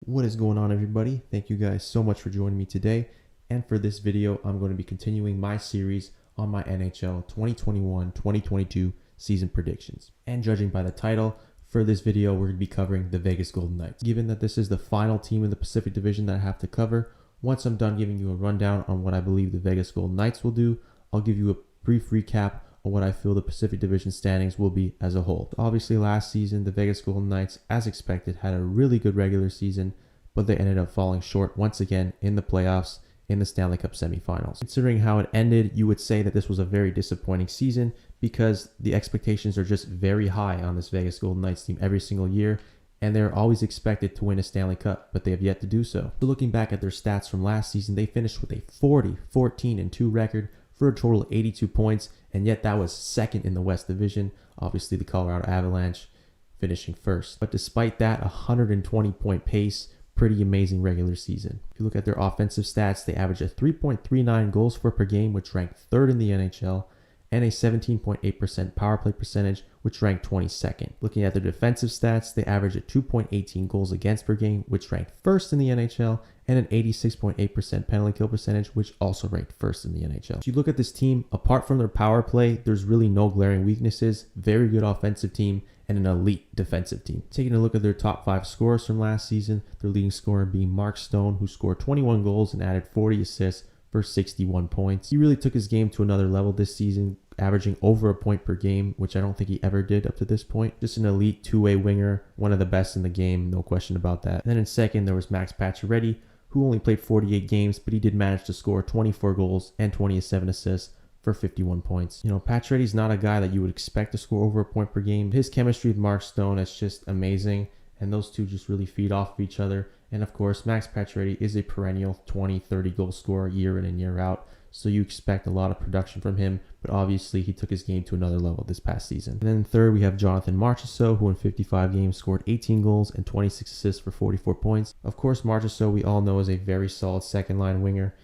What is going on, everybody? Thank you guys so much for joining me today. And for this video, I'm going to be continuing my series on my NHL 2021-2022 season predictions. And judging by the title, for this video, we're going to be covering the Vegas Golden Knights. Given that this is the final team in the Pacific Division that I have to cover, once I'm done giving you a rundown on what I believe the Vegas Golden Knights will do, I'll give you a brief recap on what I feel the Pacific Division standings will be as a whole. Obviously, last season, the Vegas Golden Knights, as expected, had a really good regular season, but they ended up falling short once again in the playoffs in the Stanley Cup semifinals. Considering how it ended, you would say that this was a very disappointing season because the expectations are just very high on this Vegas Golden Knights team every single year, and they're always expected to win a Stanley Cup, but they have yet to do so. So looking back at their stats from last season, they finished with a 40-14-2 record for a total of 82 points, and yet that was second in the West Division. Obviously, the Colorado Avalanche finishing first. But despite that, 120-point pace, pretty amazing regular season. If you look at their offensive stats, they averaged a 3.39 goals for per game, which ranked third in the NHL, and a 17.8% power play percentage, which ranked 22nd. Looking at their defensive stats, they averaged a 2.18 goals against per game, which ranked first in the NHL, and an 86.8% penalty kill percentage, which also ranked first in the NHL. If you look at this team, apart from their power play, there's really no glaring weaknesses. Very good offensive team and an elite defensive team. Taking a look at their top 5 scorers from last season, their leading scorer being Mark Stone, who scored 21 goals and added 40 assists for 61 points. He really took his game to another level this season, averaging over a point per game, which I don't think he ever did up to this point. Just an elite two-way winger, one of the best in the game, no question about that. And then in second, there was Max Pachuretti, who only played 48 games, but he did manage to score 24 goals and 27 assists for 51 points. You know, Pachuretti's not a guy that you would expect to score over a point per game. His chemistry with Mark Stone is just amazing, and those two just really feed off of each other. And of course, Max Pachuretti is a perennial 20-30 goal scorer year in and year out, so you expect a lot of production from him, but obviously he took his game to another level this past season. And then third, we have Jonathan Marchessault, who in 55 games scored 18 goals and 26 assists for 44 points. Of course, Marchessault we all know is a very solid second-line winger,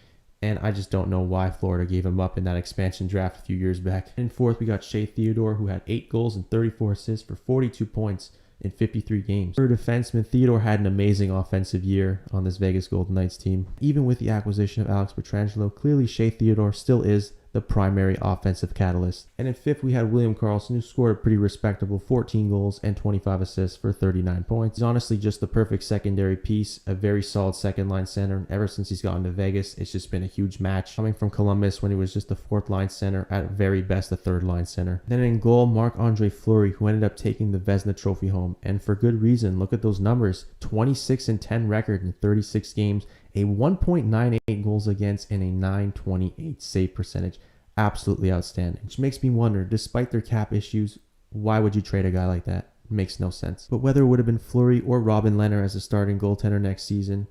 and I just don't know why Florida gave him up in that expansion draft a few years back. And fourth, we got Shea Theodore, who had 8 goals and 34 assists for 42 points in 53 games. For defenseman, Theodore had an amazing offensive year on this Vegas Golden Knights team. Even with the acquisition of Alex Pietrangelo, clearly Shea Theodore still is the primary offensive catalyst. And in fifth, we had William Carlson, who scored a pretty respectable 14 goals and 25 assists for 39 points. He's honestly just the perfect secondary piece, a very solid second line center. Ever since he's gotten to Vegas, it's just been a huge match. Coming from Columbus when he was just a fourth line center, at very best a third line center. Then in goal, Marc-Andre Fleury, who ended up taking the Vezina Trophy home, and for good reason. Look at those numbers: 26-10 record in 36 games, a 1.98 goals against, and a 928 save percentage. Absolutely outstanding. Which makes me wonder, despite their cap issues, why would you trade a guy like that? It makes no sense. But whether it would have been Fleury or Robin Lehner as a starting goaltender next season,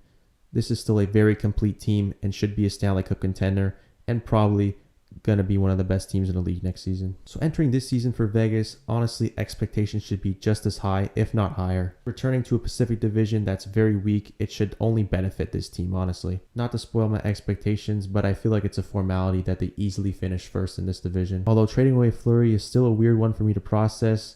this is still a very complete team and should be a Stanley Cup contender and probably going to be one of the best teams in the league next season. So entering this season for Vegas, honestly, expectations should be just as high, if not higher. Returning to a Pacific Division that's very weak, it should only benefit this team, honestly. Not to spoil my expectations, but I feel like it's a formality that they easily finish first in this division. Although trading away Fleury is still a weird one for me to process,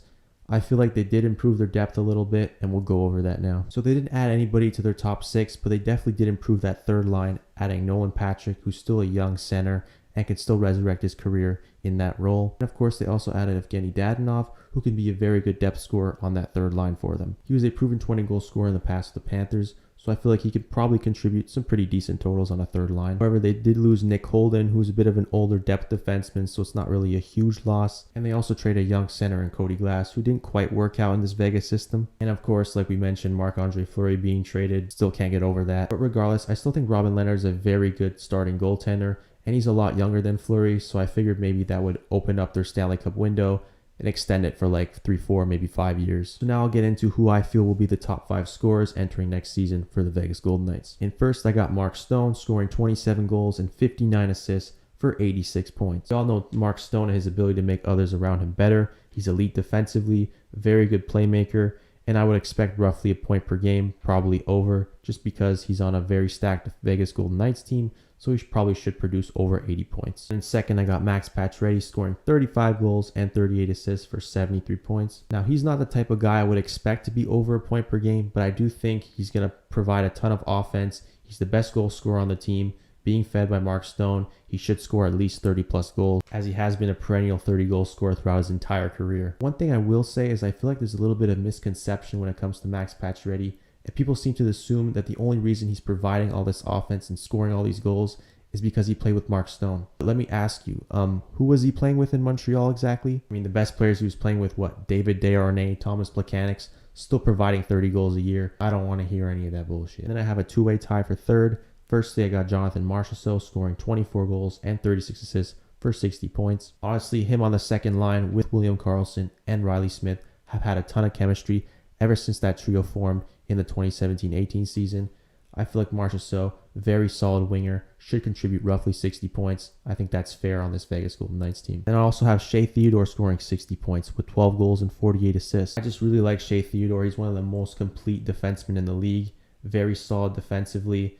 I feel like they did improve their depth a little bit, and we'll go over that now. So they didn't add anybody to their top 6, but they definitely did improve that third line, adding Nolan Patrick, who's still a young center and can still resurrect his career in that role. And of course, they also added Evgeny Dadonov, who can be a very good depth scorer on that third line for them. He was a proven 20-goal scorer in the past with the Panthers, so I feel like he could probably contribute some pretty decent totals on a third line. However, they did lose Nick Holden, who's a bit of an older depth defenseman, so it's not really a huge loss. And they also traded a young center in Cody Glass, who didn't quite work out in this Vegas system. And of course, like we mentioned, Marc-Andre Fleury being traded, still can't get over that. But regardless, I still think Robin Lehner is a very good starting goaltender, and he's a lot younger than Fleury, so I figured maybe that would open up their Stanley Cup window and extend it for like 3, 4, maybe 5 years. So now I'll get into who I feel will be the top 5 scorers entering next season for the Vegas Golden Knights. In first, I got Mark Stone scoring 27 goals and 59 assists for 86 points. We all know Mark Stone and his ability to make others around him better. He's elite defensively, very good playmaker, and I would expect roughly a point per game, probably over, just because he's on a very stacked Vegas Golden Knights team, so he probably should produce over 80 points. And second, I got Max Pachuretti scoring 35 goals and 38 assists for 73 points. Now, he's not the type of guy I would expect to be over a point per game, but I do think he's going to provide a ton of offense. He's the best goal scorer on the team. Being fed by Mark Stone, he should score at least 30 plus goals, as he has been a perennial 30 goal scorer throughout his entire career. One thing I will say is I feel like there's a little bit of misconception when it comes to Max Pachuretti, and people seem to assume that the only reason he's providing all this offense and scoring all these goals is because he played with Mark Stone. But let me ask you, who was he playing with in Montreal exactly? I mean, the best players he was playing with, what, David Desharnais, Thomas Plekanec, still providing 30 goals a year. I don't want to hear any of that bullshit. And then I have a two-way tie for third. Firstly, I got Jonathan Marchessault scoring 24 goals and 36 assists for 60 points. Honestly, him on the second line with William Carlson and Riley Smith have had a ton of chemistry ever since that trio formed in the 2017-18 season. I feel like Marchessault, very solid winger, should contribute roughly 60 points. I think that's fair on this Vegas Golden Knights team. Then I also have Shea Theodore scoring 60 points with 12 goals and 48 assists. I just really like Shea Theodore. He's one of the most complete defensemen in the league. Very solid defensively.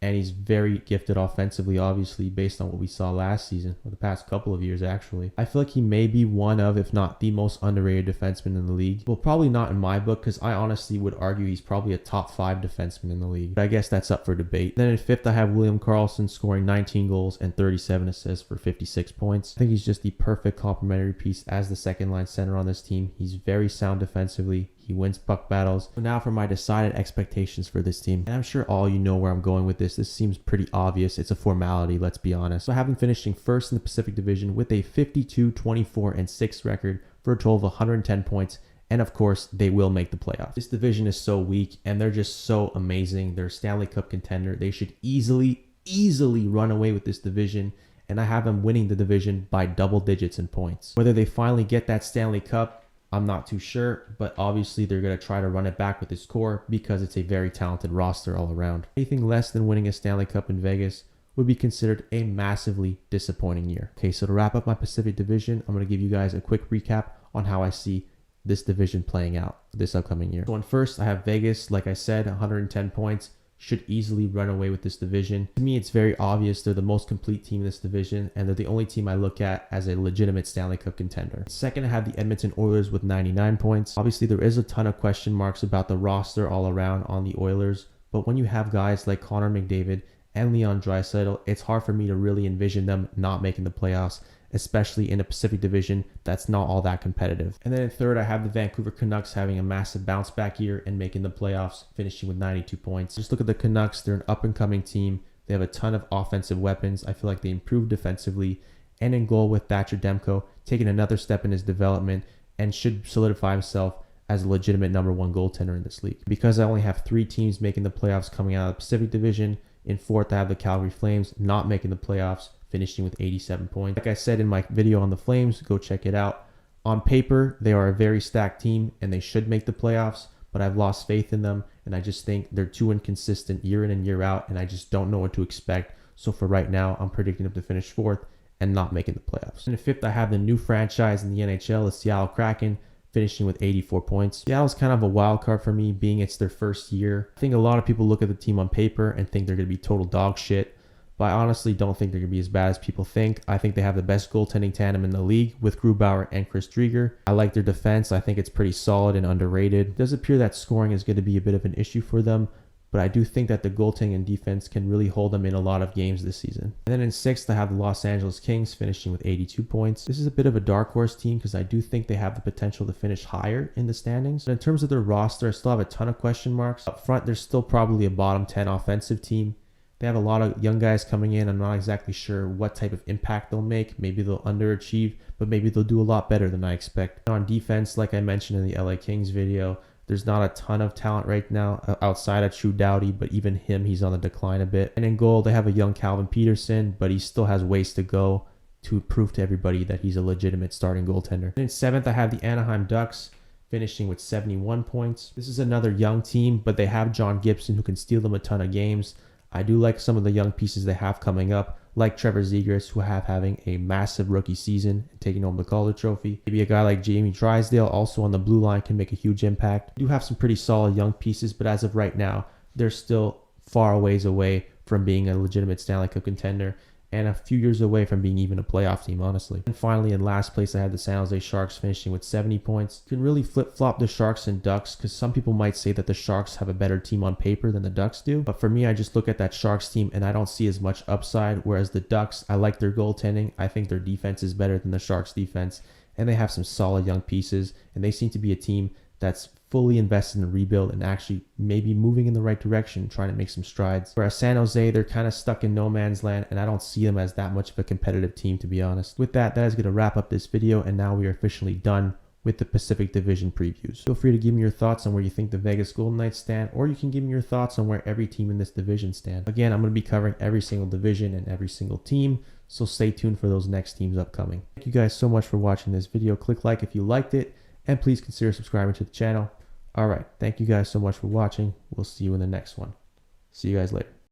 And he's very gifted offensively, obviously, based on what we saw last season, or the past couple of years, actually. I feel like he may be one of, if not the most underrated defenseman in the league. Well, probably not in my book, because I honestly would argue he's probably a top 5 defenseman in the league. But I guess that's up for debate. Then in fifth, I have William Carlson scoring 19 goals and 37 assists for 56 points. I think he's just the perfect complementary piece as the second line center on this team. He's very sound defensively. He wins puck battles. So now for my decided expectations for this team. And I'm sure all you know where I'm going with this. This seems pretty obvious. It's a formality, let's be honest. So I have them finishing first in the Pacific Division with a 52, 24, and 6 record for a total of 110 points. And of course, they will make the playoffs. This division is so weak and they're just so amazing. They're a Stanley Cup contender. They should easily run away with this division. And I have them winning the division by double digits in points. Whether they finally get that Stanley Cup, I'm not too sure, but obviously they're going to try to run it back with this core because it's a very talented roster all around. Anything less than winning a Stanley Cup in Vegas would be considered a massively disappointing year. Okay, so to wrap up my Pacific Division, I'm going to give you guys a quick recap on how I see this division playing out this upcoming year. So in first, I have Vegas, like I said, 110 points. Should easily run away with this division. To me, it's very obvious they're the most complete team in this division, and they're the only team I look at as a legitimate Stanley Cup contender. Second, I have the Edmonton Oilers with 99 points. Obviously, there is a ton of question marks about the roster all around on the Oilers, but when you have guys like Connor McDavid and Leon Draisaitl, it's hard for me to really envision them not making the playoffs, especially in a Pacific Division that's not all that competitive. And then in third, I have the Vancouver Canucks having a massive bounce back year and making the playoffs, finishing with 92 points. Just look at the Canucks. They're an up and coming team. They have a ton of offensive weapons. I feel like they improved defensively, and in goal with Thatcher Demko taking another step in his development and should solidify himself as a legitimate number 1 goaltender in this league. Because I only have 3 teams making the playoffs coming out of the Pacific Division, in fourth, I have the Calgary Flames not making the playoffs, finishing with 87 points. Like I said in my video on the Flames, go check it out. On paper, they are a very stacked team and they should make the playoffs, but I've lost faith in them and I just think they're too inconsistent year in and year out and I just don't know what to expect. So for right now, I'm predicting them to finish fourth and not making the playoffs. And in fifth, I have the new franchise in the NHL, the Seattle Kraken, finishing with 84 points. Seattle's kind of a wild card for me, being it's their first year. I think a lot of people look at the team on paper and think they're going to be total dog shit. But I honestly don't think they're going to be as bad as people think. I think they have the best goaltending tandem in the league with Grubauer and Chris Driedger. I like their defense. I think it's pretty solid and underrated. It does appear that scoring is going to be a bit of an issue for them, but I do think that the goaltending and defense can really hold them in a lot of games this season. And then in sixth, I have the Los Angeles Kings finishing with 82 points. This is a bit of a dark horse team because I do think they have the potential to finish higher in the standings. But in terms of their roster, I still have a ton of question marks. Up front, they're still probably a bottom 10 offensive team. They have a lot of young guys coming in. I'm not exactly sure what type of impact they'll make. Maybe they'll underachieve, but maybe they'll do a lot better than I expect. On defense, like I mentioned in the LA Kings video, there's not a ton of talent right now outside of True Doughty, but even him, he's on the decline a bit. And in goal, they have a young Calvin Peterson, but he still has ways to go to prove to everybody that he's a legitimate starting goaltender. And in seventh, I have the Anaheim Ducks finishing with 71 points. This is another young team, but they have John Gibson who can steal them a ton of games. I do like some of the young pieces they have coming up, like Trevor Zegras, who having a massive rookie season and taking home the Calder Trophy. Maybe a guy like Jamie Drysdale, also on the blue line, can make a huge impact. We do have some pretty solid young pieces, but as of right now, they're still far a ways away from being a legitimate Stanley Cup contender and a few years away from being even a playoff team, honestly. And finally, in last place, I had the San Jose Sharks finishing with 70 points. You can really flip-flop the Sharks and Ducks because some people might say that the Sharks have a better team on paper than the Ducks do. But for me, I just look at that Sharks team and I don't see as much upside, whereas the Ducks, I like their goaltending. I think their defense is better than the Sharks' defense, and they have some solid young pieces, and they seem to be a team that's fully invested in rebuild and actually maybe moving in the right direction, trying to make some strides. Whereas San Jose, they're kind of stuck in no man's land, and I don't see them as that much of a competitive team, to be honest. With that, that is going to wrap up this video, and now we are officially done with the Pacific Division previews. Feel free to give me your thoughts on where you think the Vegas Golden Knights stand, or you can give me your thoughts on where every team in this division stands. Again, I'm going to be covering every single division and every single team, so stay tuned for those next teams upcoming. Thank you guys so much for watching this video. Click like if you liked it, and please consider subscribing to the channel. All right, thank you guys so much for watching. We'll see you in the next one. See you guys later.